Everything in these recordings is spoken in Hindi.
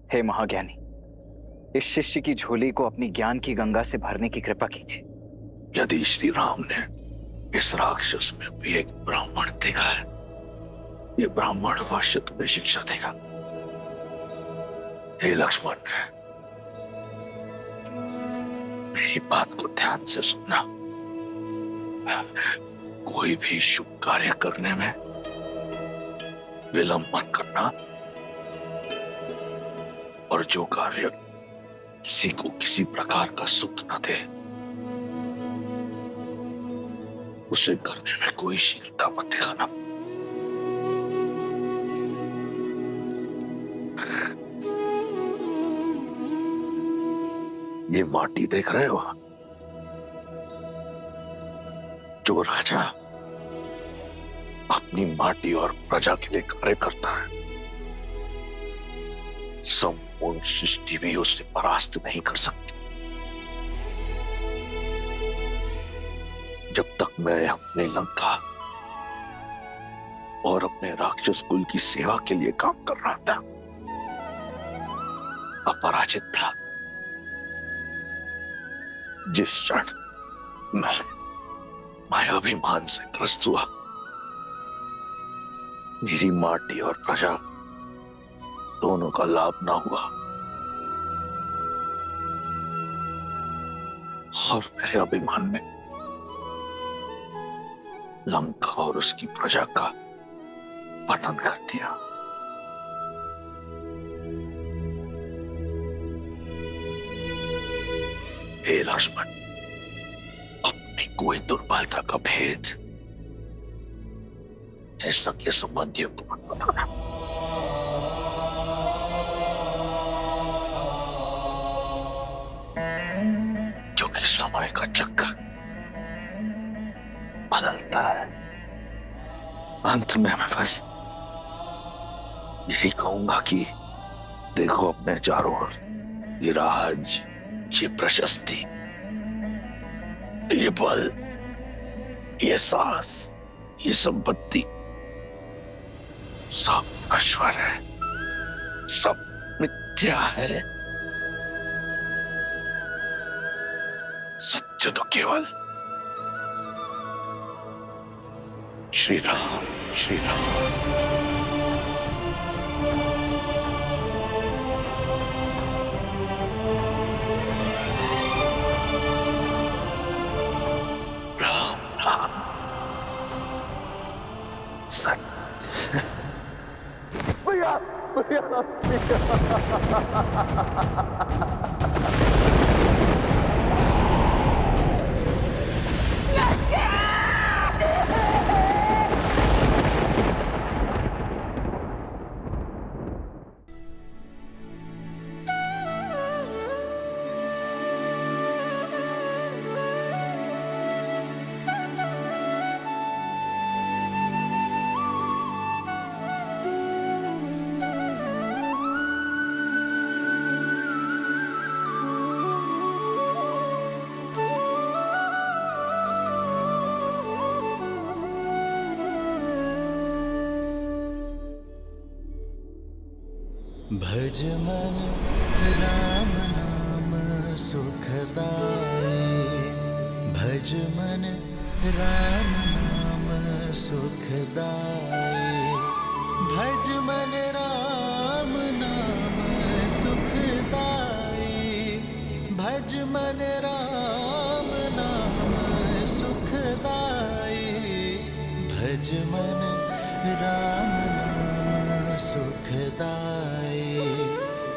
हे महाज्ञानी, इस शिष्य की झोली को अपनी ज्ञान की गंगा से भरने की कृपा कीजिए। यदि श्री राम ने इस राक्षस में भी एक ब्राह्मण देखा है, ये ब्राह्मण अवश्य तुम्हें शिक्षा देगा। हे लक्ष्मण, मेरी बात को ध्यान से सुनना। कोई भी शुभ कार्य करने में विलंब मत करना, और जो कार्य किसी को किसी प्रकार का सुख न दे, उसे करने में कोई शीलता मत दिखाना। ये माटी देख रहे हो? जो राजा अपनी माटी और प्रजा के लिए कार्य करता है, संपूर्ण सृष्टि भी उसे परास्त नहीं कर सकती। जब तक मैं अपने लंका और अपने राक्षस कुल की सेवा के लिए काम कर रहा था, अपराजित था। जिस क्षण मैं अभिमान से ग्रस्त हुआ, मेरी माटी और प्रजा दोनों का लाभ ना हुआ, और मेरे अभिमान ने लंका और उसकी प्रजा का पतन कर दिया। हे लक्ष्मण, अपनी कोई दुर्बलता का भेद सगे संबंधियों को मत बताना। क्योंकि समय का चक्कर बदलता है। अंत में मैं बस यही कहूंगा कि देखो अपने चारों ओर, ये राज, ये प्रशस्ति, ये बल, ये साहस, ये संपत्ति, सब नश्वर है, सब मिथ्या है। सत्य तो केवल श्री राम, श्री राम। राम राम सत्य। भैया भैया भज मन राम नाम सुखदाई, भज मन राम नाम सुखदाई, भज मन राम नाम सुखदाई, भज मन राम नाम सुखदाई, भज मन राम नाम सुखदाई,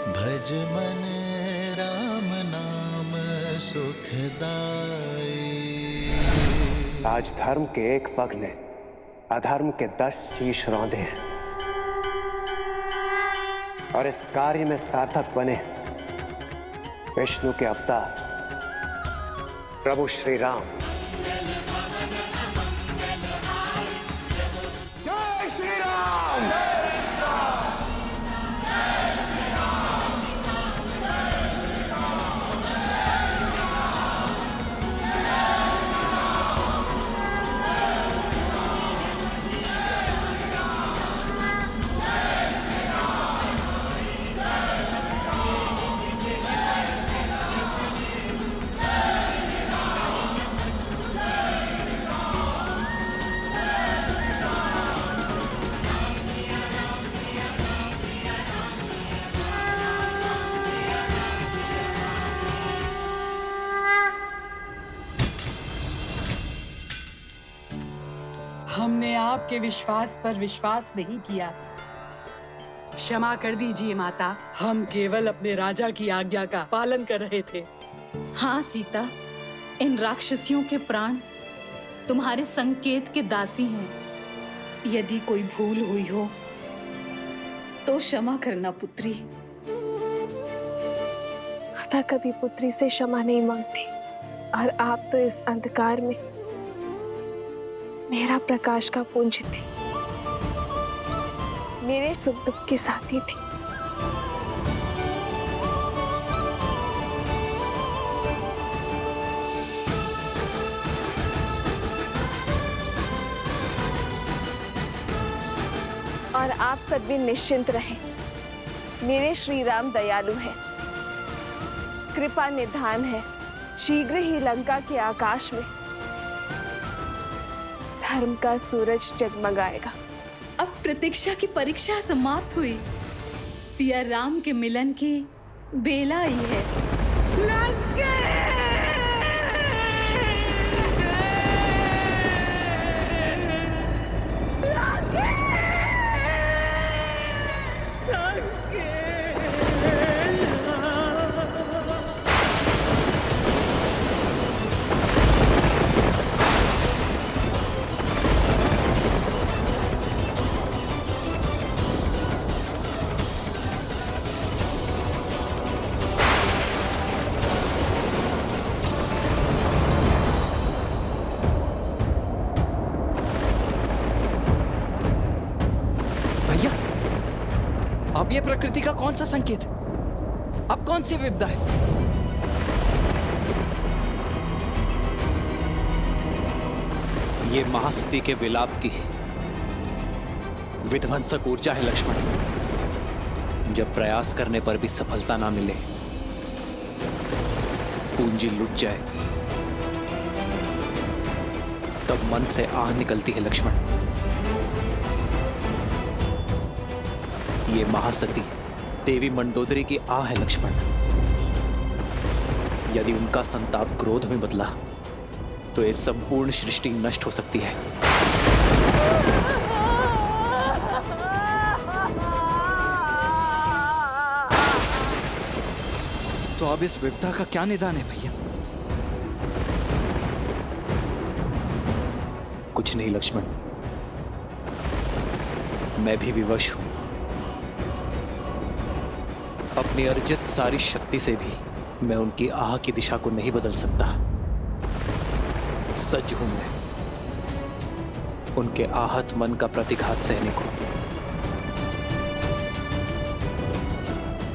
भज मन राम नाम सुखदाई। आज धर्म के एक पग ने अधर्म के 10 शीश रौंदे हैं, और इस कार्य में सार्थक बने विष्णु के अवतार प्रभु श्री राम। जय श्री राम। आपके विश्वास पर विश्वास नहीं किया। क्षमा कर दीजिए माता, हम केवल अपने राजा की आज्ञा का पालन कर रहे थे। हाँ सीता, इन राक्षसियों के प्राण तुम्हारे संकेत के दासी हैं। यदि कोई भूल हुई हो तो क्षमा करना पुत्री। माता कभी पुत्री से क्षमा नहीं मांगती, और आप तो इस अंधकार में मेरा प्रकाश का पुंज थी, मेरे सुख दुख के साथी थी। और आप सब भी निश्चिंत रहें, मेरे श्री राम दयालु हैं, कृपा निधान है। शीघ्र ही लंका के आकाश में धर्म का सूरज जगमगाएगा। अब प्रतीक्षा की परीक्षा समाप्त हुई। सिया राम के मिलन की बेला आई है। अब ये प्रकृति का कौन सा संकेत है? अब कौन सी विपदा है? ये महासती के विलाप की विध्वंसक ऊर्जा है लक्ष्मण। जब प्रयास करने पर भी सफलता ना मिले, पूंजी लुट जाए, तब मन से आह निकलती है लक्ष्मण। ये महासती देवी मंडोदरी की आह है लक्ष्मण। यदि उनका संताप क्रोध में बदला तो ये संपूर्ण सृष्टि नष्ट हो सकती है। तो अब इस विपदा का क्या निदान है भैया? कुछ नहीं लक्ष्मण, मैं भी विवश हूं। अपनी अर्जित सारी शक्ति से भी मैं उनकी आह की दिशा को नहीं बदल सकता। सज्ज हूं मैं उनके आहत मन का प्रतिघात सहने को।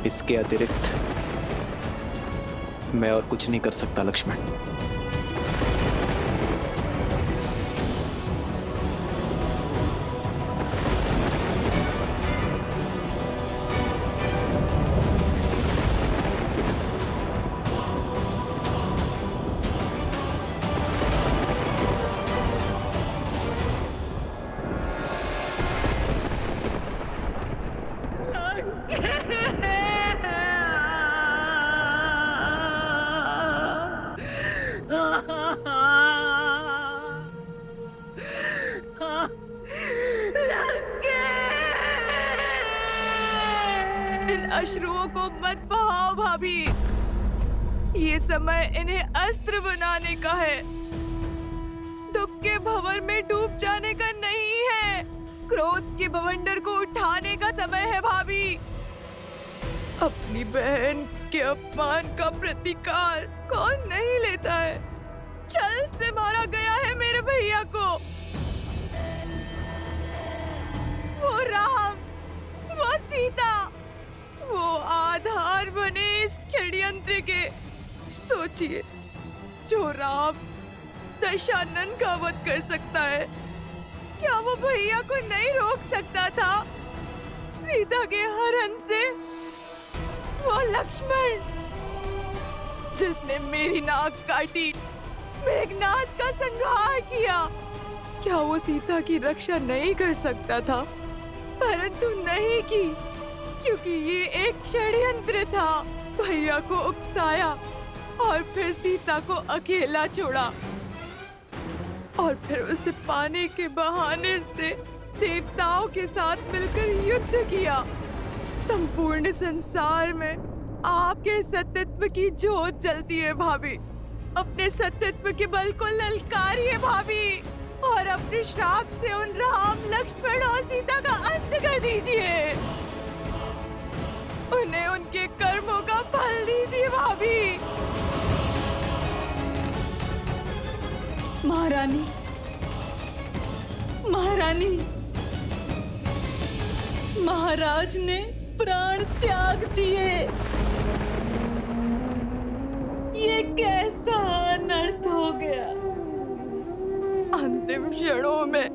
इसके अतिरिक्त मैं और कुछ नहीं कर सकता लक्ष्मण। इन अश्रुओं को मत बहाओ भाभी, ये समय इन्हें अस्त्र बनाने का है, दुख के भंवर में डूब जाने का नहीं है। क्रोध के बवंडर को उठाने का समय है भाभी। अपनी बहन के अपमान का प्रतिकार कौन नहीं लेता है। छल से मारा गया है मेरे भैया को। वो राम, वो सीता, वो आधार बने इस षड्यंत्र के। सोचिए, जो राम दशानन का वध कर सकता है, क्या वो भैया को नहीं रोक सकता था सीता के हरण से? वो लक्ष्मण जिसने मेरी नाक काटी, मेघनाद का संहार किया, क्या वो सीता की रक्षा नहीं कर सकता था? परंतु नहीं की, क्योंकि ये एक षड्यंत्र था। भैया को उकसाया और फिर सीता को अकेला छोड़ा। और फिर उसे पाने के बहाने से देवताओं के साथ मिलकर युद्ध किया। संपूर्ण संसार में आपके सत्यत्व की जोत जलती है भाभी। अपने सत्यत्व के बल को ललकारिए भाभी, और अपने श्राप से उन राम, लक्ष्मण और सीता का अंत कर दीजिए। उन्हें उनके कर्मों का फल दीजिए भाभी। महारानी, महारानी, महाराज ने प्राण त्याग दिए। ये कैसा अनर्थ हो गया। अंतिम क्षणों में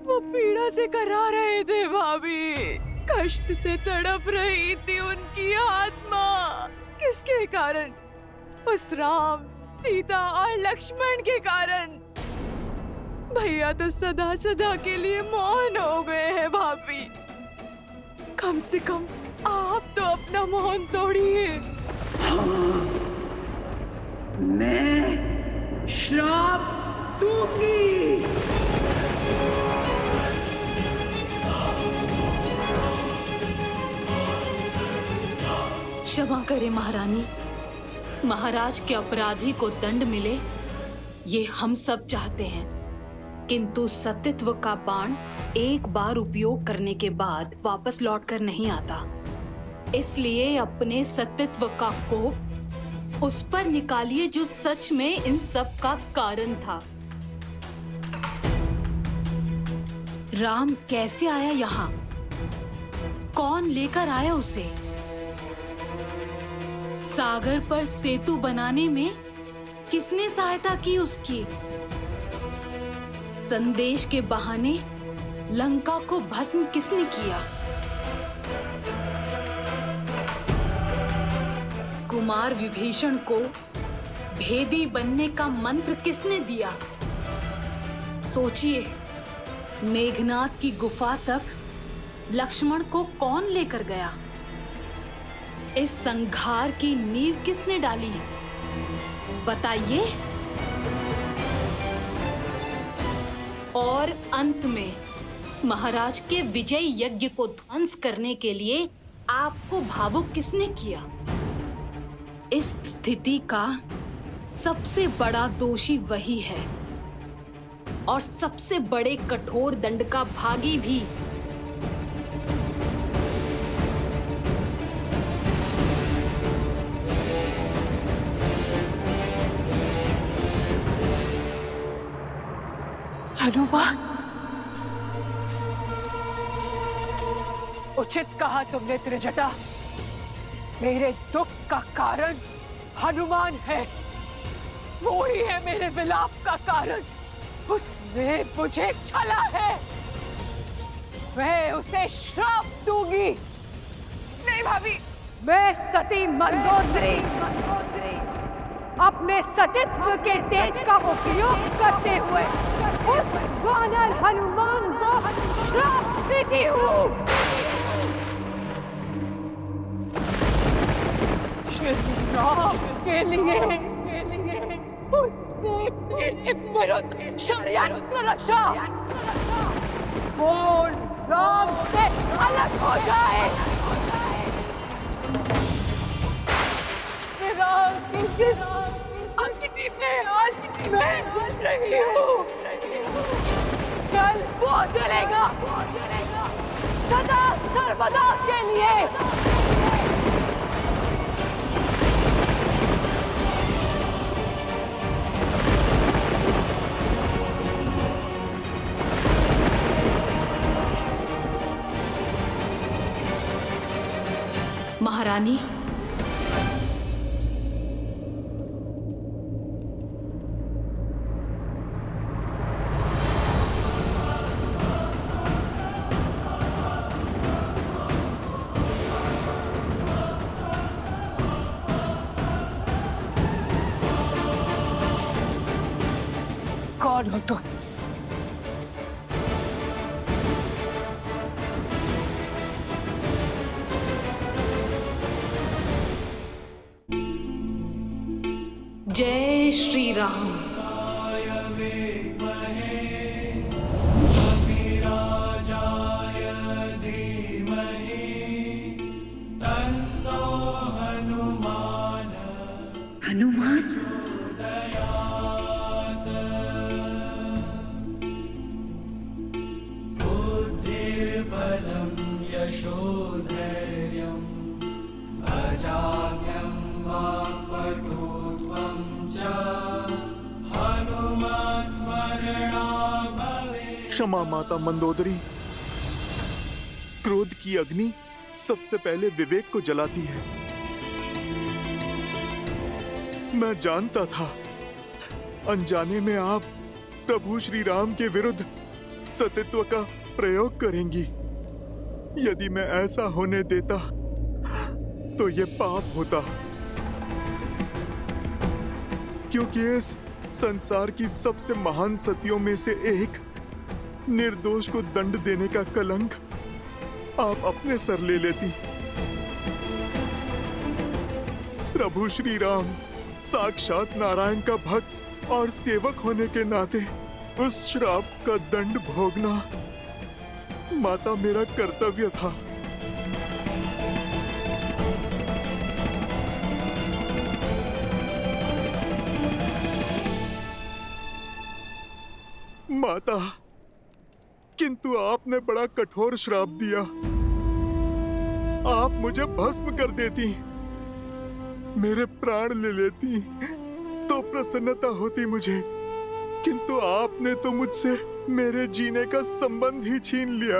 वो पीड़ा से करा रहे थे भाभी। कष्ट से तड़प रही थी उनकी आत्मा। किसके कारण? उस राम, सीता और लक्ष्मण के कारण। भैया तो सदा सदा के लिए मौन हो गए हैं भाभी। कम से कम आप तो अपना मौन तोड़िए। मैं श्राप दूंगी। क्षमा करें महारानी। महाराज के अपराधी को दंड मिले, ये हम सब चाहते हैं, किंतु सत्यत्व का बाण एक बार उपयोग करने के बाद वापस लौटकर नहीं आता। इसलिए अपने सत्यत्व का कोप उस पर निकालिए जो सच में इन सब का कारण था। राम कैसे आया यहाँ? कौन लेकर आया उसे? सागर पर सेतु बनाने में किसने सहायता की उसकी? संदेश के बहाने लंका को भस्म किसने किया? कुमार विभीषण को भेदी बनने का मंत्र किसने दिया? सोचिए, मेघनाद की गुफा तक लक्ष्मण को कौन लेकर गया? इस संघार की नींव किसने डाली? बताइए। और अंत में महाराज के विजय यज्ञ को ध्वंस करने के लिए आपको भावुक किसने किया? इस स्थिति का सबसे बड़ा दोषी वही है, और सबसे बड़े कठोर दंड का भागी भी। हनुमान, उचित कहा तुमने त्रिजटा। मेरे दुख का कारण हनुमान है। वो ही है मेरे विलाप का कारण। उसने मुझे छला है। मैं उसे श्राप दूंगी। नहीं भाभी। मैं सती मंदोदरी अपने सतीत्व के तेज का उपयोग करते हुए उस वानर हनुमान को श्राप देती हूँ। राम के लिए उसने मेरे विरुद्ध षड्यंत्र रचा। वो राम से अलग हो जाए। किस अग्नि में आज मैं जल रही हूँ, कल वो जलेगा सदा सर्वदा के लिए। महारानी, कौन हो तुम? जय श्री राम। क्षमा माता मंदोदरी। क्रोध की अग्नि सबसे पहले विवेक को जलाती है। मैं जानता था अनजाने में आप प्रभु श्री राम के विरुद्ध सतीत्व का प्रयोग करेंगी। यदि मैं ऐसा होने देता तो ये पाप होता, क्योंकि इस संसार की सबसे महान सतियों में से एक निर्दोष को दंड देने का कलंक आप अपने सर ले लेती। प्रभु श्री राम साक्षात नारायण का भक्त और सेवक होने के नाते उस श्राप का दंड भोगना माता मेरा कर्तव्य था। माता, किंतु आपने बड़ा कठोर श्राप दिया। आप मुझे भस्म कर देती, मेरे प्राण ले लेती तो प्रसन्नता होती मुझे, किंतु आपने तो मुझसे मेरे जीने का संबंध ही छीन लिया।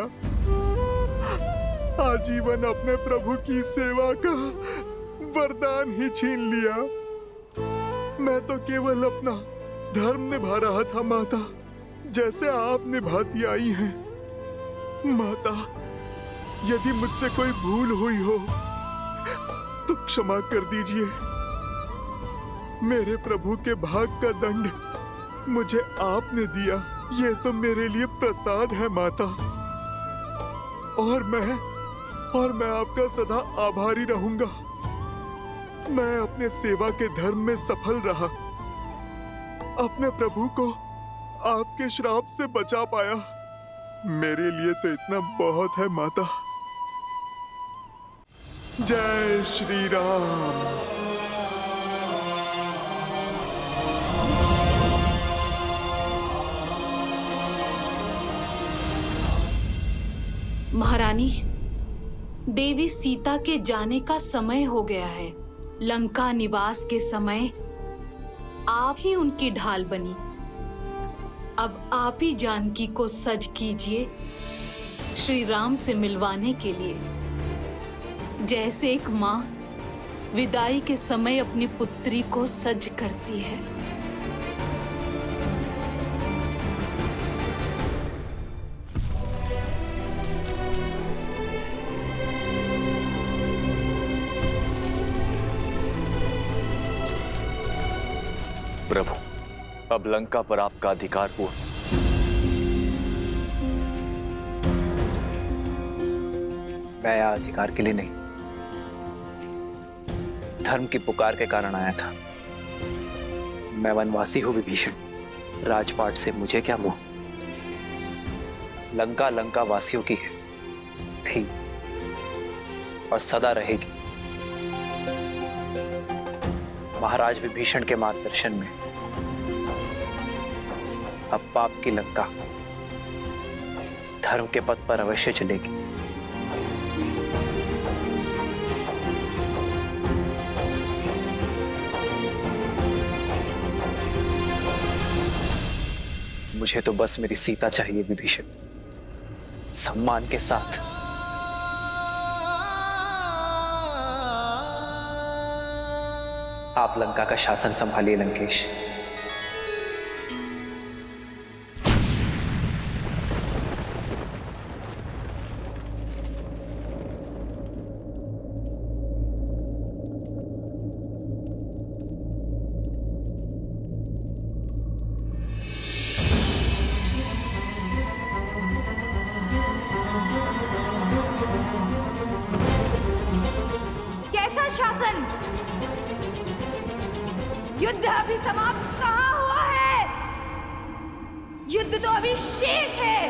आजीवन अपने प्रभु की सेवा का वरदान ही छीन लिया। मैं तो केवल अपना धर्म निभा रहा था माता, जैसे आप निभाती आई हैं। माता, यदि मुझसे कोई भूल हुई हो तो क्षमा कर दीजिए। मेरे प्रभु के भाग का दंड मुझे आपने दिया, ये तो मेरे लिए प्रसाद है माता। और मैं आपका सदा आभारी रहूंगा। मैं अपने सेवा के धर्म में सफल रहा, अपने प्रभु को आपके श्राप से बचा पाया। मेरे लिए तो इतना बहुत है माता। जय श्री राम। महारानी, देवी सीता के जाने का समय हो गया है। लंका निवास के समय आप ही उनकी ढाल बनी। अब आप ही जानकी को सज कीजिए श्री राम से मिलवाने के लिए, जैसे एक माँ विदाई के समय अपनी पुत्री को सज करती है। प्रभु, अब लंका पर आपका अधिकार हुआ। मैं यहाँ अधिकार के लिए नहीं, धर्म की पुकार के कारण आया था। मैं वनवासी हूं विभीषण, राजपाट से मुझे क्या मोह। लंका लंका वासियों की है, थी और सदा रहेगी। महाराज विभीषण के मार्गदर्शन में अब पाप की लंका धर्म के पथ पर अवश्य चलेगी। मुझे तो बस मेरी सीता चाहिए विभीषण, सम्मान के साथ। आप लंका का शासन संभालिए लंकेश। कैसा शासन? युद्ध अभी समाप्त कहाँ हुआ है? युद्ध तो अभी शेष है।